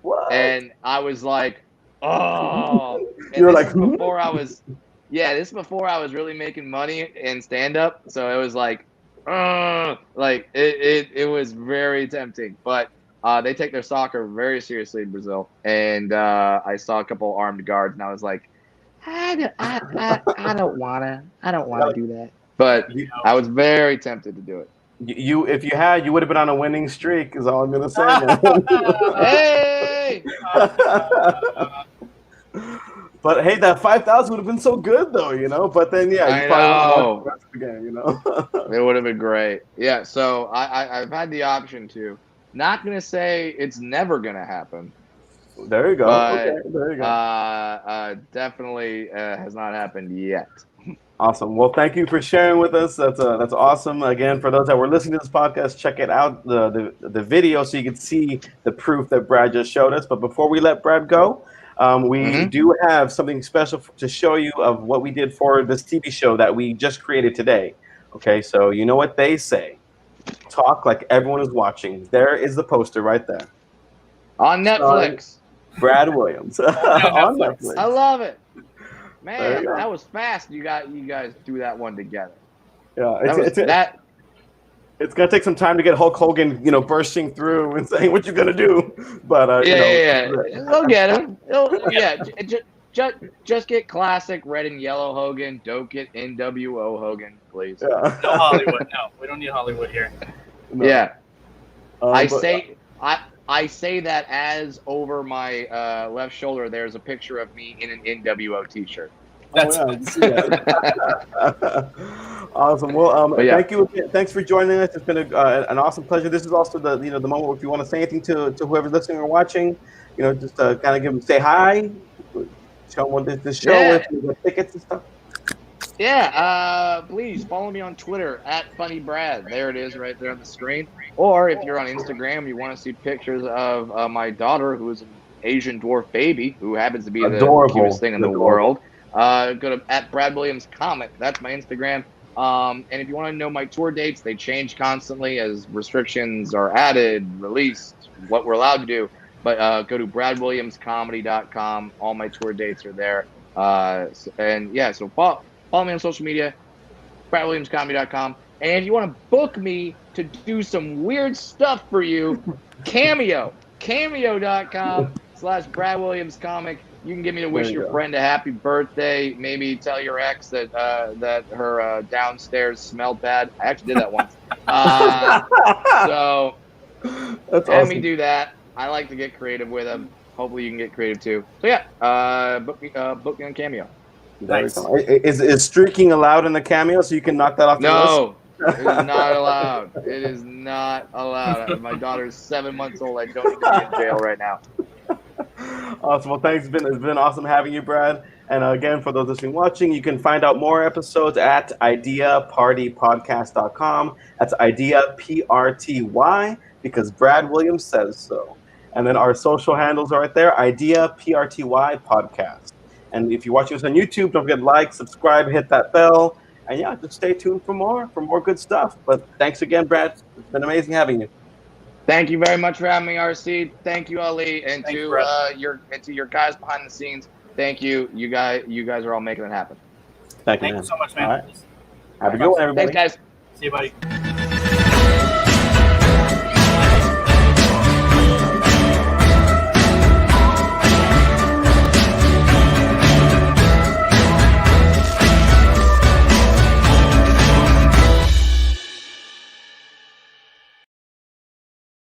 What? and I was like, oh. And You were this like, is before I was, this is before I was really making money in stand up. So it was like it was very tempting, but they take their soccer very seriously in Brazil, and I saw a couple armed guards, and I was like, I don't wanna do that, but I was very tempted to do it. If you would have been on a winning streak. Is all I'm gonna say. Man. Hey, But hey, that 5,000 would have been so good, though, But then, yeah, I you probably know. wouldn't watch the rest of the game, it would have been great. Yeah, so I've had the option to. Not gonna say it's never gonna happen. There you go. But, Okay, there you go. Definitely has not happened yet. Awesome. Well, thank you for sharing with us. That's awesome. Again, for those that were listening to this podcast, check it out, the video, so you can see the proof that Brad just showed us. But before we let Brad go, we do have something special to show you of what we did for this TV show that we just created today. Okay, so you know what they say. Talk like everyone is watching. There is the poster right there. On Netflix. Brad Williams. On Netflix. I love it. There Man, you go. that was fast. You guys do that one together. Yeah, It's it's gonna take some time to get Hulk Hogan, bursting through and saying what you're gonna do. But yeah. They'll get him. Just get classic red and yellow Hogan. Don't get NWO Hogan, please. Yeah. No Hollywood. No, we don't need Hollywood here. No. Yeah. I but- say that as over my left shoulder, there's a picture of me in an NWO T-shirt. That's I can see that. Awesome. Well, yeah. thank you again. Thanks for joining us. It's been an awesome pleasure. This is also the the moment if you want to say anything to whoever's listening or watching, just kind of say hi, show them what this show Yeah. is, the tickets and stuff. Yeah, please follow me on Twitter @FunnyBrad. There it is, right there on the screen. Or if you're on Instagram, you want to see pictures of my daughter, who is an Asian dwarf baby, who happens to be Adorable. the cutest thing in the Adorable. world. Go to @BradWilliamsComic. That's my Instagram. And if you want to know my tour dates, they change constantly as restrictions are added, released, what we're allowed to do. But go to BradWilliamsComedy.com. All my tour dates are there. So follow me on social media, BradWilliamsComedy.com. And if you want to book me to do some weird stuff for you, Cameo. Cameo.com/BradWilliamsComic. You can get me to wish There you your go. friend a happy birthday. Maybe tell your ex that her downstairs smelled bad. I actually did that once. So That's have awesome. me do that. I like to get creative with them. Hopefully, you can get creative too. So yeah, book me on Cameo. There Nice. we go. Is streaking allowed in the cameo so you can knock that off your list? No, it is not allowed. It is not allowed. My daughter is 7 months old. I don't need to be in jail right now. Awesome. Well, thanks. It's been awesome having you, Brad. And again, for those listening watching, you can find out more episodes at ideapartypodcast.com. That's Idea PRTY because Brad Williams says so. And then our social handles are right there, Idea PRTY Podcast. And if you're watching us on YouTube, don't forget to like, subscribe, hit that bell. And yeah, just stay tuned for more good stuff. But thanks again, Brad. It's been amazing having you. Thank you very much for having me, RC. Thank you, Ali, and Thanks, to Brad. your guys behind the scenes. Thank you. You guys are all making it happen. Thank you, Thank man. you so much, man. All right. Have a good one, everybody. Thanks, guys. See you, buddy.